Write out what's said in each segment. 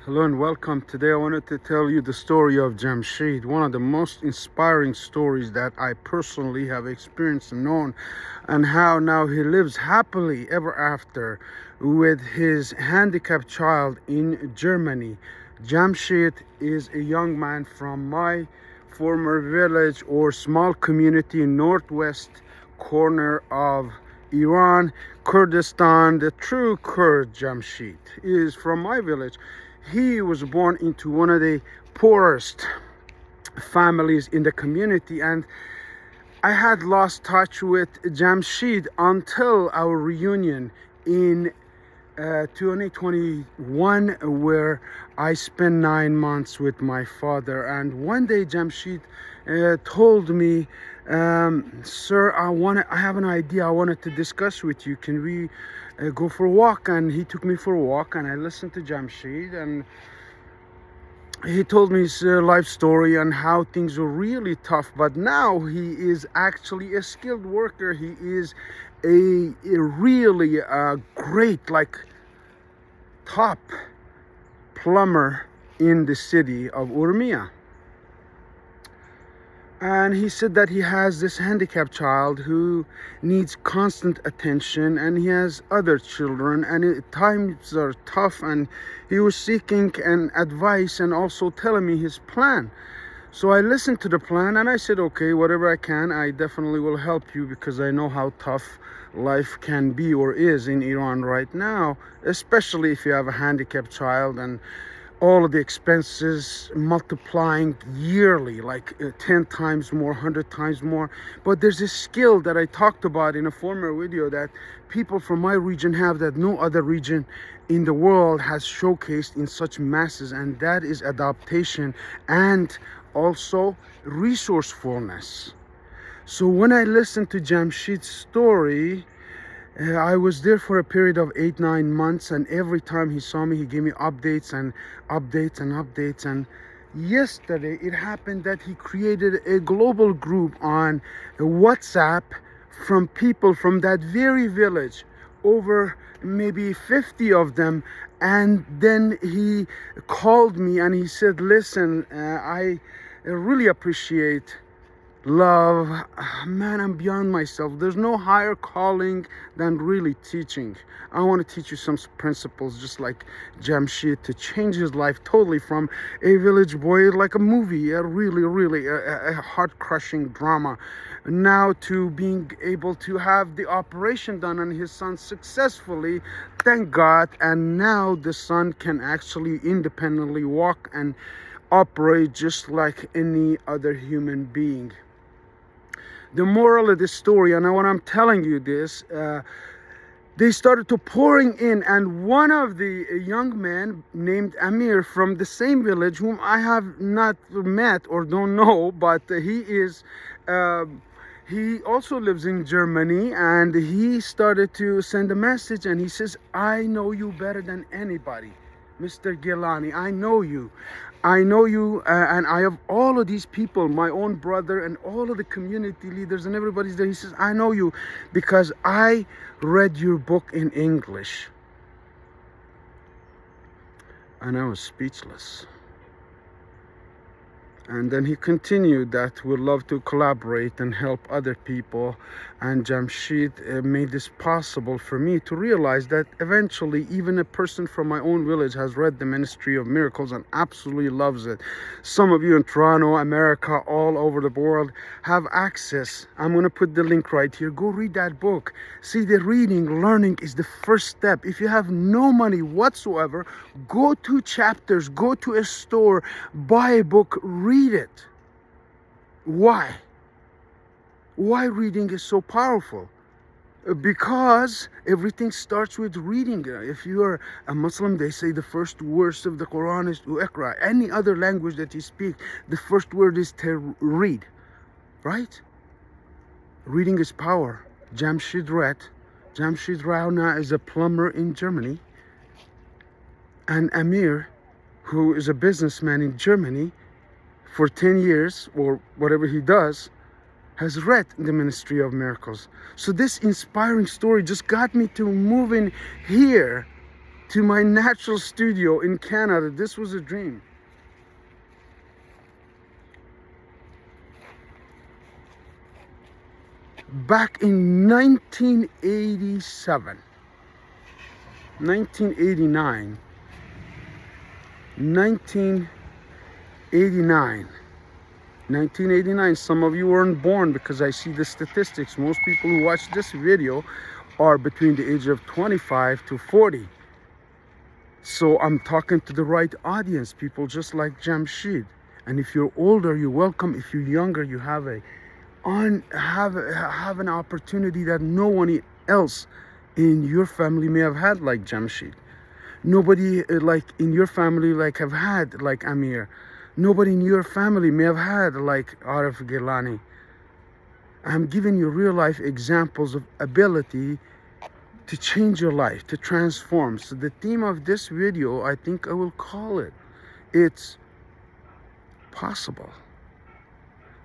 Hello and welcome. Today I wanted to tell you the story of Jamshid, one of the most inspiring stories that I personally have experienced and known, and how now he lives happily ever after with his handicapped child in Germany. Jamshid is a young man from my former village or small community in northwest corner of Iran, Kurdistan. The true Kurd Jamshid is from my village. He was born into one of the poorest families in the community, and I had lost touch with Jamshid until our reunion in 2021, where I spent 9 months with my father. And one day Jamshid told me, sir, I have an idea I wanted to discuss with you. Can we go for a walk? And he took me for a walk, and I listened to Jamshid, and he told me his life story and how things were really tough. But now he is actually a skilled worker. He is a really great, like, top plumber in the city of Urmia. And he said that he has this handicapped child who needs constant attention, and he has other children, and times are tough, and he was seeking an advice and also telling me his plan. So I listened to the plan, and I said, okay, whatever I can, I definitely will help you, because I know how tough life can be or is in Iran right now, especially if you have a handicapped child, and all of the expenses multiplying yearly, like 10 times more, 100 times more. But there's a skill that I talked about in a former video that people from my region have that no other region in the world has showcased in such masses, and that is adaptation and also resourcefulness. So when I listened to Jamshid's story, I was there for a period of 8-9 months, and every time he saw me, he gave me updates and updates and updates. And yesterday it happened that he created a global group on WhatsApp from people from that very village, over maybe 50 of them. And then he called me and he said, listen, I really appreciate love, man, I'm beyond myself. There's no higher calling than really teaching. I want to teach you some principles, just like Jamshid, to change his life totally from a village boy, like a movie, a really heart-crushing drama, now to being able to have the operation done on his son successfully, thank God. And now the son can actually independently walk and operate just like any other human being. The moral of this story, and when I'm telling you this, they started to pouring in, and one of the young men named Amir from the same village, whom I have not met or don't know, but he also lives in Germany, and he started to send a message, and he says, I know you better than anybody, Mr. Gilani. I know you, and I have all of these people, my own brother and all of the community leaders and everybody's there. He says, I know you because I read your book in English. And I was speechless. And then he continued that we'd love to collaborate and help other people. And Jamshid made this possible for me to realize that eventually even a person from my own village has read the Ministry of Miracles and absolutely loves it. Some of you in Toronto, America, all over the world have access. I'm going to put the link right here. Go read that book. See, the learning is the first step. If you have no money whatsoever, go 2 chapters, go to a store, buy a book, read it. Why? Why reading is so powerful? Because everything starts with reading. If you are a Muslim, they say the first words of the Quran is to Iqra. Any other language that you speak, the first word is to read. Right? Reading is power. Jamshid read. Jamshid Rauna is a plumber in Germany. And Amir, who is a businessman in Germany, for 10 years, or whatever he does, has read the Ministry of Miracles. So this inspiring story just got me to move in here to my natural studio in Canada. This was a dream. Back in 1987, 1989, 1989. Some of you weren't born because I see the statistics. Most people who watch this video are between the age of 25 to 40. So I'm talking to the right audience, people just like Jamshid. And if you're older, you're welcome. If you're younger, you have an opportunity that no one else in your family may have had, like Jamshid. Nobody like in your family like have had like Amir. Nobody in your family may have had like Arif. I'm giving you real life examples of ability to change your life, to transform. So the theme of this video, I think I will call it, it's possible.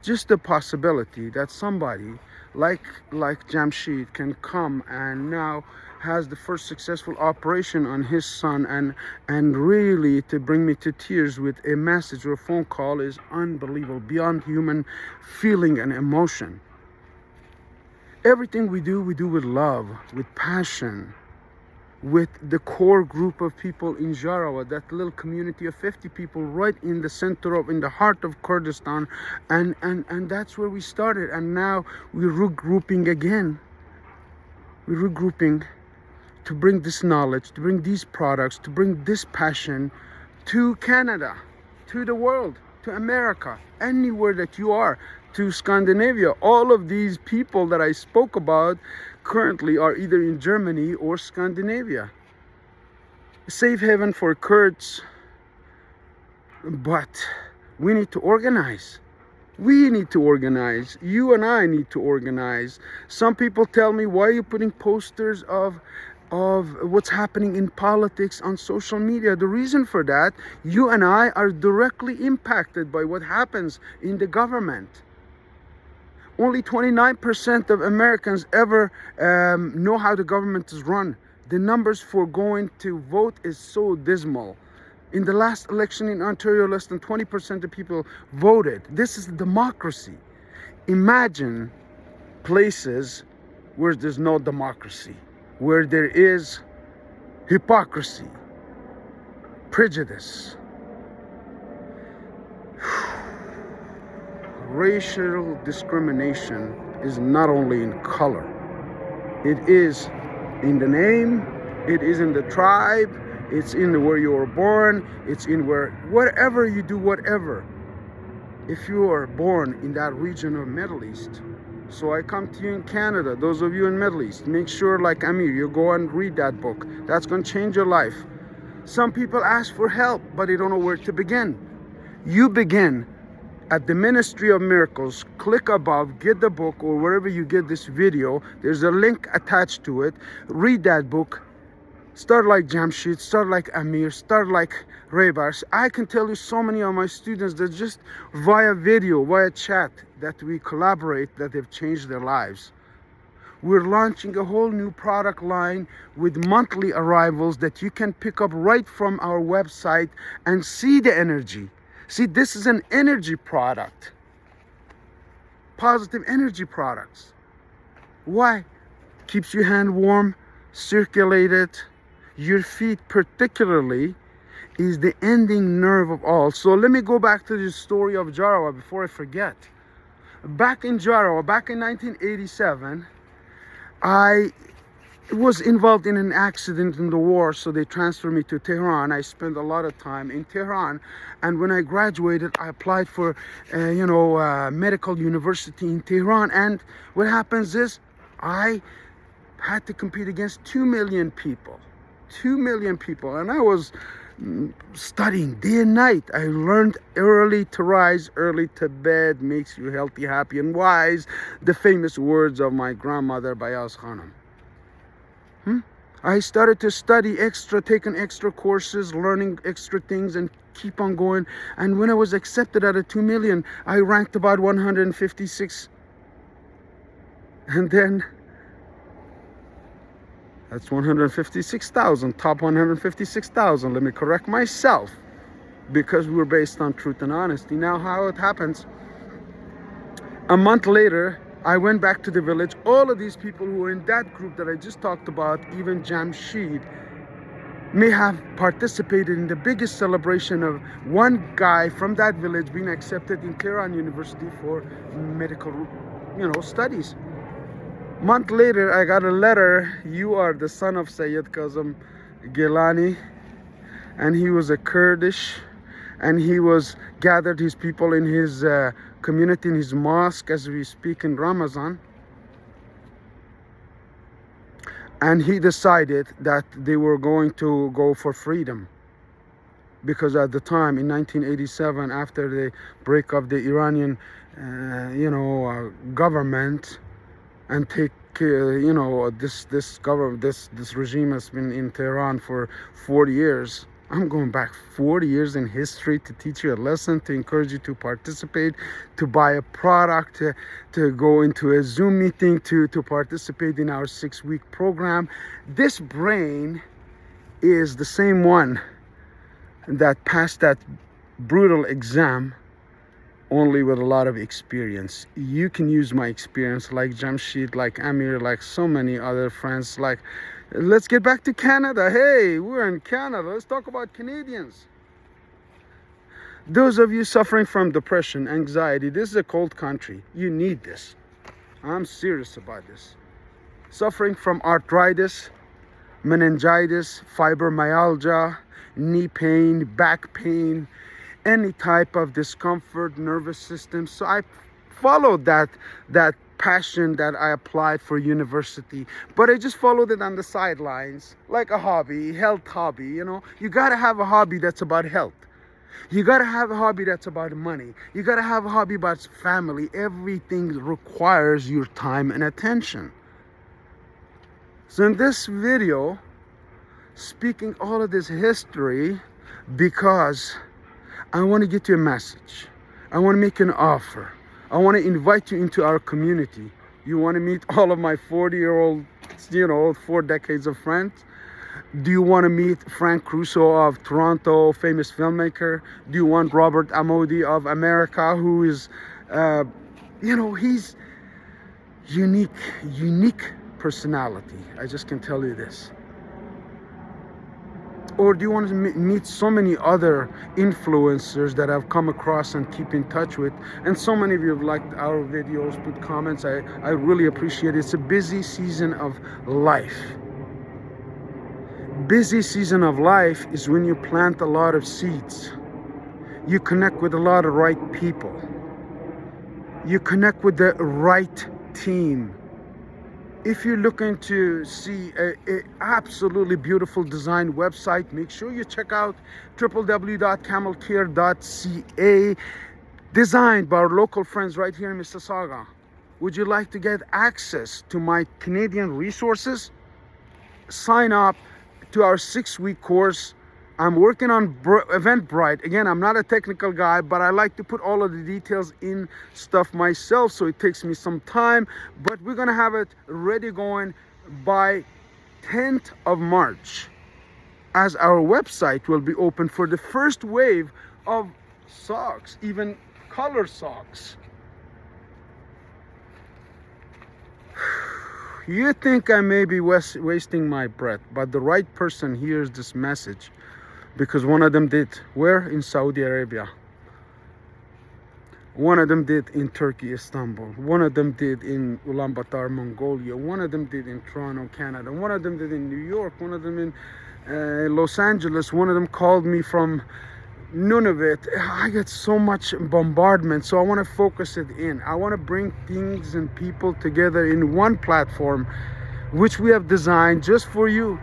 Just the possibility that somebody like Jamshid can come and now has the first successful operation on his son, and really to bring me to tears with a message or a phone call is unbelievable, beyond human feeling and emotion. Everything we do with love, with passion, with the core group of people in Jarawa, that little community of 50 people right in the center of, in the heart of Kurdistan, and that's where we started. And now we're regrouping again. We're regrouping to bring this knowledge, to bring these products, to bring this passion to Canada, to the world, to America, anywhere that you are, to Scandinavia. All of these people that I spoke about currently are either in Germany or Scandinavia. A safe haven for Kurds, but we need to organize. We need to organize. You and I need to organize. Some people tell me, why are you putting posters of what's happening in politics on social media? The reason for that, you and I are directly impacted by what happens in the government. Only 29% of Americans ever know how the government is run. The numbers for going to vote is so dismal. In the last election in Ontario, less than 20% of people voted. This is democracy. Imagine places where there's no democracy, where there is hypocrisy, prejudice, racial discrimination is not only in color, it is in the name, it is in the tribe, it's in where you were born, it's in wherever you do whatever. If you are born in that region of Middle East, so I come to you in Canada, those of you in Middle East, make sure like Amir, you go and read that book. That's going to change your life. Some people ask for help, but they don't know where to begin. You begin at the Ministry of Miracles. Click above, get the book, or wherever you get this video, there's a link attached to it. Read that book. Start like Jamshid, start like Amir, start like Raybars. I can tell you so many of my students that just via video, via chat, that we collaborate, that they've changed their lives. We're launching a whole new product line with monthly arrivals that you can pick up right from our website and see the energy. See, this is an energy product. Positive energy products. Why? Keeps your hand warm, circulated. Your feet particularly is the ending nerve of all. So let me go back to the story of Jarawa before I forget. Back in Jarawa, back in 1987, I was involved in an accident in the war, so they transferred me to Tehran. I spent a lot of time in Tehran, and when I graduated, I applied for, medical university in Tehran. And what happens is, I had to compete against 2 million people. 2 million people, and I was studying day and night. I learned early to rise, early to bed makes you healthy, happy, and wise. The famous words of my grandmother, Bayaz Khanum. I started to study extra, taking extra courses, learning extra things, and keep on going. And when I was accepted out of 2 million, I ranked about 156. And then That's 156,000, top 156,000. Let me correct myself, because we're based on truth and honesty. Now, how it happens, a month later, I went back to the village. All of these people who were in that group that I just talked about, even Jamshid, may have participated in the biggest celebration of one guy from that village being accepted in Tehran University for medical, studies. Month later, I got a letter. You are the son of Sayyid Kazem Gilani, and he was a Kurdish, and he was gathered his people in his community, in his mosque, as we speak in Ramadan. And he decided that they were going to go for freedom, because at the time in 1987, after the break of the Iranian government, and take this regime has been in Tehran for 40 years. I'm going back 40 years in history to teach you a lesson, to encourage you to participate, to buy a product, to go into a Zoom meeting, to participate in our 6-week program. This brain is the same one that passed that brutal exam, only with a lot of experience. You can use my experience, like Jamshid, like Amir, like so many other friends. Like, let's get back to Canada. Hey, we're in Canada. Let's talk about Canadians. Those of you suffering from depression, anxiety, this is a cold country. You need this. I'm serious about this. Suffering from arthritis, meningitis, fibromyalgia, knee pain, back pain, any type of discomfort, nervous system. So I followed that passion that I applied for university, but I just followed it on the sidelines, like a hobby, health hobby. You gotta have a hobby that's about health. You gotta have a hobby that's about money. You gotta have a hobby about family. Everything requires your time and attention. So in this video, speaking all of this history, because I want to get you a message. I want to make an offer. I want to invite you into our community. You want to meet all of my 40-year-old, 4 decades of friends? Do you want to meet Frank Crusoe of Toronto, famous filmmaker? Do you want Robert Amodi of America, who is, he's unique personality. I just can tell you this. Or do you want to meet so many other influencers that I've come across and keep in touch with? And so many of you have liked our videos, put comments. I really appreciate it. It's a busy season of life. Busy season of life is when you plant a lot of seeds. You connect with a lot of right people. You connect with the right team. If you're looking to see a absolutely beautiful design website, make sure you check out www.camelcare.ca, designed by our local friends right here in Mississauga. Would you like to get access to my Canadian resources? Sign up to our 6-week course. I'm working on Eventbrite. Again, I'm not a technical guy, but I like to put all of the details in stuff myself, so it takes me some time. But we're gonna have it ready going by 10th of March, as our website will be open for the first wave of socks, even color socks. You think I may be wasting my breath, but the right person hears this message, because one of them did. Where? In Saudi Arabia. One of them did in Turkey, Istanbul. One of them did in Ulaanbaatar, Mongolia. One of them did in Toronto, Canada. One of them did in New York. One of them in Los Angeles. One of them called me from Nunavut. I get so much bombardment, so I want to focus it in. I want to bring things and people together in one platform, which we have designed just for you.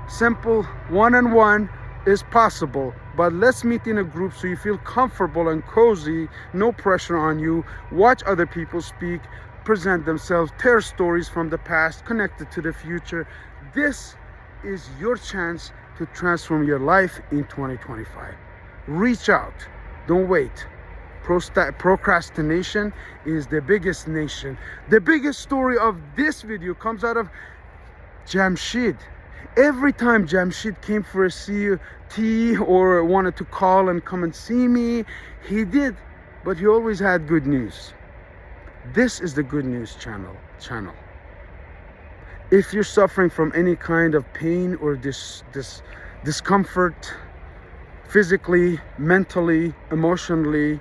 Simple, one-on-one is possible, but let's meet in a group so you feel comfortable and cozy, no pressure on you. Watch other people speak, present themselves, tell stories from the past connected to the future. This is your chance to transform your life in 2025. Reach out, don't wait. Procrastination is the biggest nation. The biggest story of this video comes out of Jamshid. Every time Jamshid came for a tea or wanted to call and come and see me, he did, but he always had good news. This is the good news channel. If you're suffering from any kind of pain or discomfort, physically, mentally, emotionally,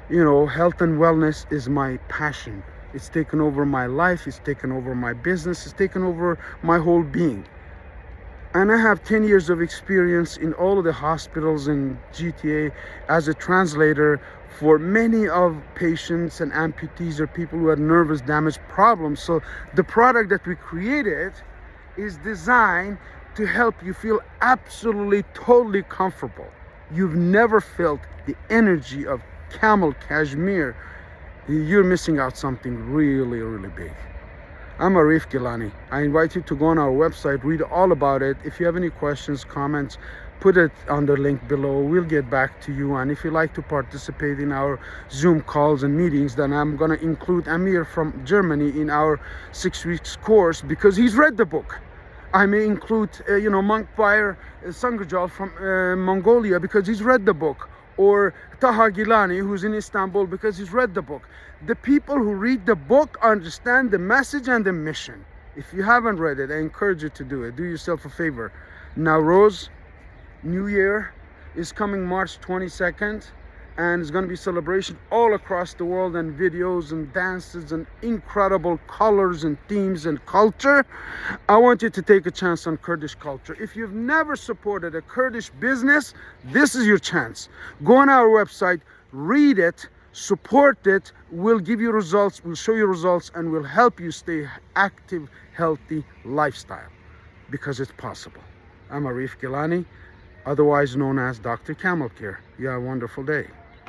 health and wellness is my passion. It's taken over my life, it's taken over my business, it's taken over my whole being. And I have 10 years of experience in all of the hospitals in GTA as a translator for many of patients and amputees or people who had nervous damage problems. So the product that we created is designed to help you feel absolutely, totally comfortable. You've never felt the energy of Camel Cashmere. You're missing out something really, really big. I'm Arif Gilani. I invite you to go on our website, read all about it. If you have any questions, comments, put it on the link below. We'll get back to you. And if you like to participate in our Zoom calls and meetings, then I'm going to include Amir from Germany in our 6 weeks course because he's read the book. I may include, Monk Fire Sangrajal from Mongolia because he's read the book. Or Taha Gilani, who's in Istanbul, because he's read the book. The people who read the book understand the message and the mission. If you haven't read it, I encourage you to do it. Do yourself a favor. Nowruz, New Year, is coming March 22nd. And it's going to be celebration all across the world, and videos and dances and incredible colors and themes and culture. I want you to take a chance on Kurdish culture. If you've never supported a Kurdish business, this is your chance. Go on our website, read it, support it. We'll give you results, we'll show you results, and we'll help you stay active, healthy lifestyle because it's possible. I'm Arif Gilani, otherwise known as Dr. Camel Care. You have a wonderful day.